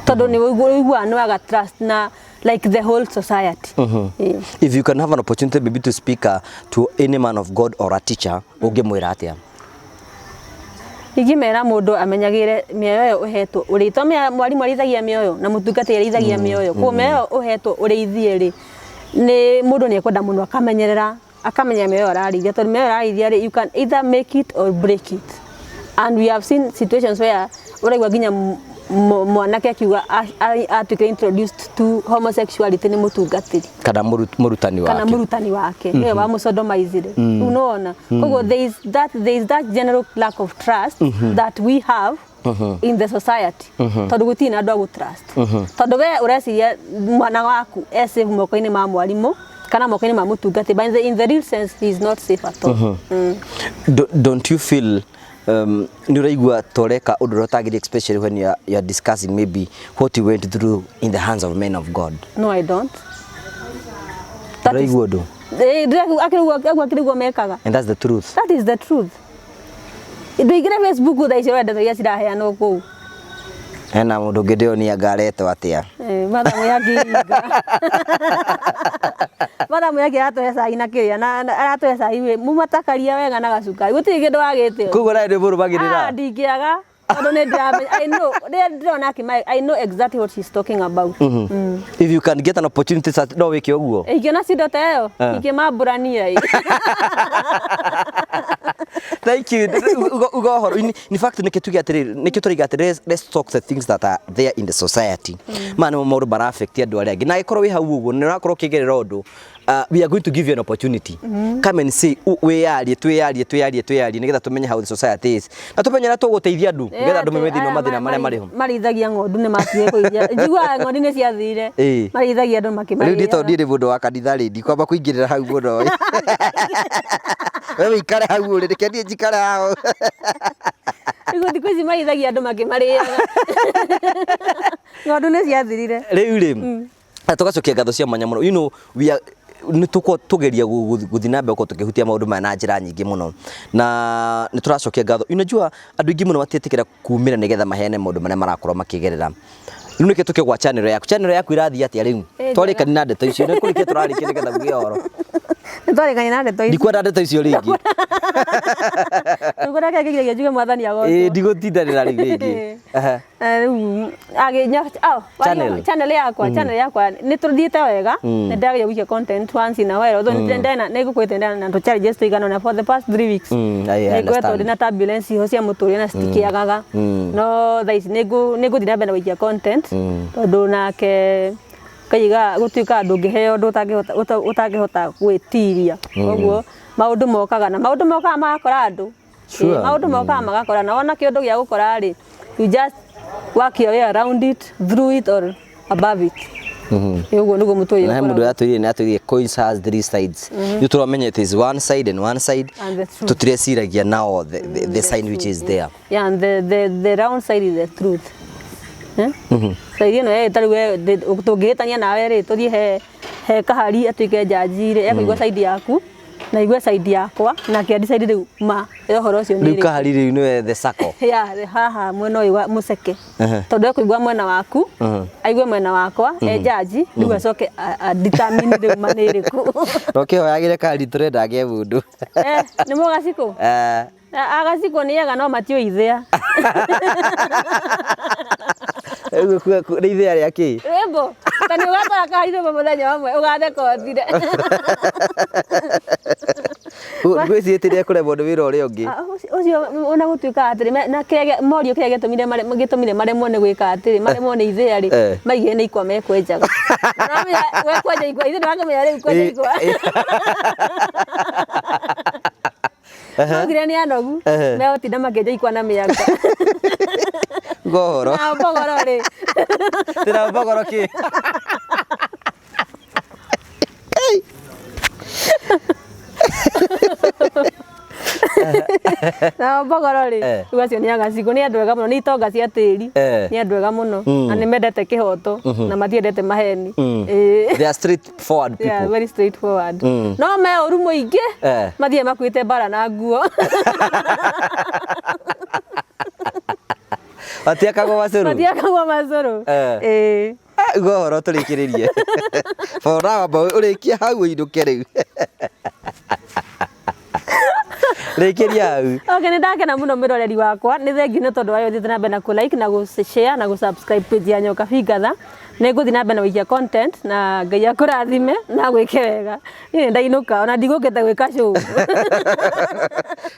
tondu ni wiguana ni waga trust na like the whole society. Yeah. If you can have an opportunity maybe to speak to any man of God or a teacher, ungemwira atia? Ingimera mundu amenyagire mioyo yo uhetwo uritwo mwarimu arithagia mioyo na mutungatiri arithagia mioyo kwa mioyo uhetwo urithie ri ni mundu ni ekwenda muno akamenyerera akamenya mioyo ararithia tondu mioyo ararithia ri you can either make it or break it, and we have seen situations where uraigwa ginya mwanake akiuga atuike introduced to homosexuality ni mutungatiri kana murutani wake niwe wa musodomizire unaona kogo there is that general lack of trust that we have in the society tondu gutina andu agu trust tondu we ureciria mwana waku safe moko-ini ma mwarimu kana moko-ini ma mutungatiri but in the real sense he is not safe at all. Don't you feel ni uraigua toreka undu rotagiri especially when you are discussing maybe what you went through in the hands of men of God? No, I don't. Uraigua do akirigwa mekaga, and that's the truth. That is the truth. Nduigire Facebook tha icio wenda thaia ciraheanwo kuu hena mundu ngideo ni angaretwo atia mathamu yakinga mathamu yake atoe cai na kiria na aratoe cai we mumatakaria wega na gacukari gutiri kindu wagite kugo na ndi buru bagirira ndingiaga tondu ni ndamenya I know exactly what she's talking about. If you can get an opportunity no wiki oguo ikiona cindo ta iyo ikimamburania thank you ugo horo in fact nikituriga atiri let's talk the things that are there in the society man maundu bara affect andu aria angi na ikorwo wi hau uguo ni urakorwo kigerera undu we are going to give you an opportunity come and say we yarie nigetha tumenye how the society is na tumenye na tuguteithia andu nigetha andu memethina mathina maria mariho marithagia ng'ondu ni matige kuithia njigua ng'ondu ni ciathire marithagia andu makimaria rindi to ndire mundu wa kanitha rindi kwamba kuingirira hau muno wewe ikare hau uri rekeni njikare hao igo thikũ ici marithagia andu makimaria ng'ondu ni ciathirire riu ri tugacokia ngatho cia mwanya muno you know we are ni tugeria guthi na mbere ko tukihutia maundu ma na njira nyingi muno na ni turacokia ngatho unajua andu ingi muno matietikira kumira nigetha mahene maundu maria marakorwo makigerera riu nike tukigwa channel yaku irathi atia riu twarikani na ndeto icio ni kurikia turarikia nigetha bugie horo twarikani na ndeto icio ndikwenda ndeto icio ringi ngora kagigiragia njuge mwathani ago ndigutindana ringi channel yakwa ni tuthiite wega ni ndageria wikia content once in a while although ndena nigukwite ndana na challenges tuigana for the past 3 weeks nigueto na turbulence ho cia muturia na stikiagaga no thais niguthira mbere wikia content tondu nake kaiga gutuika andu ngiheo ndu utangihota gwitiria koguo maundu mokaga na maundu mokaga magakora andu Sure. Maundu mokaga magakora na ona kĩũndũ gĩa gũkora rĩ, you just work your way around it, through it or above it. Ũguo nĩguo mũtũrĩre. Na mũndũ atũrire nĩ atũrire coins has three sides. You turamenya it is one side and one side. Tutireciragia now the side which is there. Yeah, and the round side is the truth. Side ĩno ĩtarĩ we tũngĩhĩtania nawe rĩ tũthiĩ he kahari atuĩke jaji rĩ ekũigua side yaku na igue side yakwa na kĩa decide rĩu ma ũhoro ũcio nĩ rĩu kahari rĩu nĩwe the circle. Yeah, haha mwena ũyũ wa mũceke tondũ ekũigua mwena waku aigue mwena wakwa jaji rĩu acoke determine rĩu ma nĩ ĩrĩkũ. Tũkĩhoyagĩre kahari tũrenda agĩe mũndũ. Nĩ mũgacikũ? Agacikũ nĩ ega no matiũ ithĩa. Nĩ ithĩa rĩa kĩ? Rĩmbo, ta nĩ ũgatwara kahari rĩmwe mũthenya wamwe ũgatheka ũthire. Ngwĩciĩtĩria kũremwo nĩ wĩra ũrĩa ũngĩ. Ũcio ona gũtuĩka atĩrĩ na morio kĩrĩa gĩtũmire maremwo nĩ gwĩka atĩrĩ maremwo nĩ ithĩa rĩ maigire nĩ ikwa mekwenjaga. We kwenja ikwa ithe ndũramenya rĩu kwenja ikwa. Ngire nĩ anogu megũtinda makĩenja ikwa na mĩanga. Ngoro. Na mbogoro rĩ. Tĩra mbogoro kĩ? Na mbogoro rĩ rĩu acio nĩ agacikũ nĩ andũ ega mũno nĩ itonga cia tĩri nĩ andũ ega mũno na nĩ mendete kĩhoto na matiendete maheni. They are straightforward people. Yeah, very straightforward. No me ũru mũingĩ mathiĩ makuĩte mbara na nguo. Matiakagwo macũrũ. Matiakagwo macũrũ. Ũhoro tũrĩkĩrĩrie. Bora ũrĩkia hau ũinũke rĩu. Rĩkĩria hau. Okay, nĩ ndakena mũno mũroreri wakwa nĩ thengi nĩ tondũ wayo thiĩte na mbere na ku like na gu share na gu subscribe page ya Nyoka Fingatha. Nĩ ngũthiĩ na mbere na gũikia content na Ngai akũrathime na gwĩke wega. Niĩ ndainũka ona ndigũkĩte gwĩka show.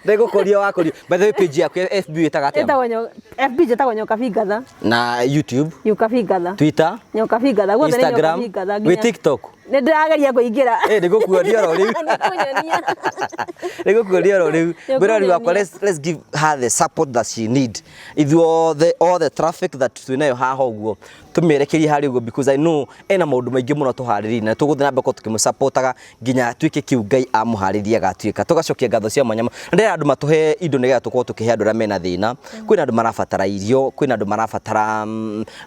Ndĩgũkũria wakũria. By the way page yaku FB ĩtaga atĩa? FB ĩtagwo Nyoka Fingatha. Na YouTube? Nyoka Fingatha. Twitter? Nyoka Fingatha. Guothe nĩ Nyoka Fingatha. Wĩ TikTok? Nĩ ndĩrageria kũingĩra. Nĩgũkuonia oro rĩu. Nĩgũkuonia oro rĩu. Mũrori wakwa let's give her the support that she need. All the traffic that twĩnayo haha ũguo tumĩrekerie harĩ ũguo because I know ena maũndũ maingĩ mũno tũharĩrĩirie na tũgũthiĩ na mbere tũkĩmũsupportaga nginya tuĩke kĩu Ngai amũharĩria gatuĩka tũgacokia ngatho cia mwanya ndĩra andũ matũhe indo nĩgetha tũkorwo tũkĩhe andũ arĩa mena thĩna kwĩna andũ marabatara irio kwĩna andũ marabatara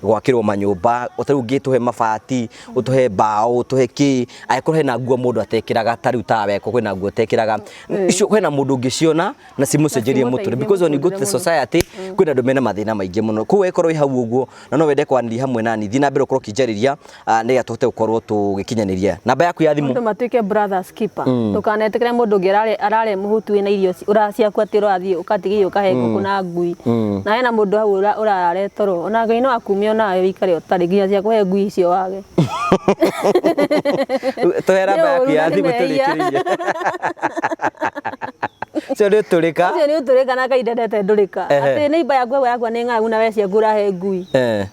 gwakĩrwo manyũmba ũtarĩ ũngĩtũhe mabati ũtũhe mbaũ ũtũhe kĩ angĩkorwo hena nguo mũndũ atekĩraga ta rĩu tawe kwĩna nguo atekĩraga icio kwĩna mũndũ ũngĩciona na cimũcenjerie mũtũrĩ because when you go to the society kwĩna andũ mena mathĩna maingĩ mũno koguo ĩkorwo hau ũguo na no wende kwanĩria hamwe nani thiĩ na mbere ũkorwo ũkĩnjarĩria nĩgetha tũhote gũkorwo tũgĩkinyanĩria namba yaku ya thimũ mũndũ matuĩke brothers keeper ndũkanetĩkĩre mũndũ ũngĩ arare mũhutu wĩna irio ũraciaku atĩ ũrathiĩ ũkatigĩrio ũkahe ngũkũ na ngui na hena mũndũ hau ũrarare toro ona Ngai no akumia onawe wĩikare ũtarĩ nginya cia kũhe ngui icio wage tũhe namba yaku ya thimũ tũrĩkĩrĩrie Cio nĩ ũtũrĩka. Cio nĩ ũtũrĩka na Ngai ndendete ndũrĩka. Atĩ neighbor yakwa nĩ ng'aragu na we ciaku ũrahe ngui.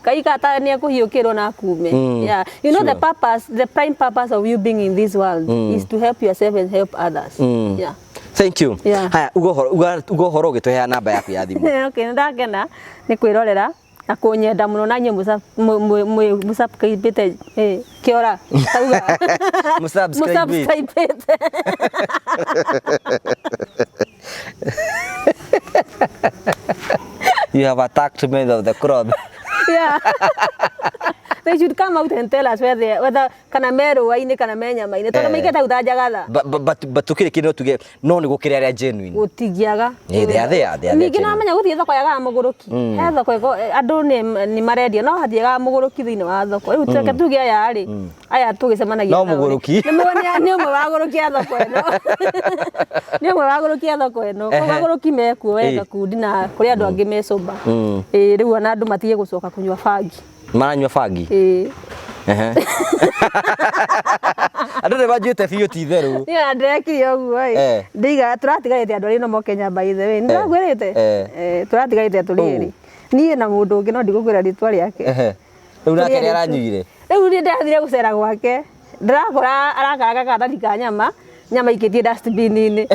Ngai kata nĩ ekũhiũkĩrwo na akume. Yeah. You know the prime purpose of you being in this world is to help yourself and help others. Yeah. Thank you. Haya, ugo horo ũgĩtũhe namba yaku ya thimũ. Okay, ndakena nĩ kwĩrorera na kũnyenda mũno na nyue mũsubscribe kĩora tauga mũsubscribe You have attacked me of the crowd. Yeah. They should come out and tell us whether kana meruaini kana menyama-ini tondu maiketa utanjagatha but tukire kino tuge no ni gukire aria genuine gutigiaga they are ningi no menya guthie thoko yaga muguruki he thoko iko andu ni marendia no hathiaga muguruki thiini wa thoko riu tuke tuge aya tugicemanagia no muguruki ni umwe wa guruki a thoko eno ni umwe wa guruki a thoko eno muguruki mekuo wega kundi na kuri andu angi mecumba riu ona andu matige gucoka kunywa bangi maranywa bangi andu nĩ manjĩte biũ ti therũ niĩ ndĩrekire ũguo ndiga turatigarĩte andũ arĩ no moke nyamba by the way nĩndagwĩrĩte turatigarĩte tũrĩrĩ niĩ na mũndũ ũngĩ no ndigũkwĩra rĩtwa rĩake rĩu nake nĩ aranyuire rĩu niĩ ndathire gũcera gwake ndĩrakora arakaraga karatathi ka nyama ikĩtie dustbin-inĩ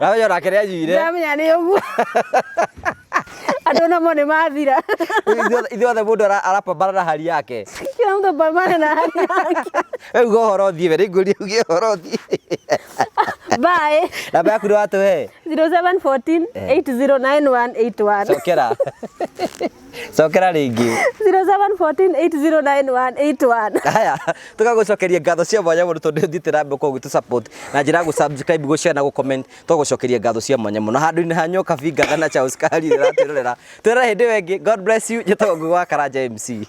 Nawe nake nĩ anjire. Ndamenya nĩ ũguo. Andũ namo nĩ mathira. Ithuothe mũndũ arapambana na hali yake. Kila mtu apambane na hali yake. Uga ũhoro ũthiĩ we nĩngũria uge ũhoro ũthiĩ. Bye. Namba yaku nĩ watũhe? 0714 809181. Cokera. Cokera rĩngĩ. 0714 809181. Haya, tũgagũcokeria ngatho cia mwanya mũno tondũ thiĩte na mbere kwa gũtũ support na njĩra ya gũ-subscribe, gũ-share na gũ-comment. Tũgũcokeria ngatho cia mwanya mũno handũ-inĩ ha nyoka Finga na Charles Kahari ratwĩrorera. Twĩrora hĩndĩ ĩyo ĩngĩ. God bless you. Njĩtagwo Ngũgĩ wa Karanja MC.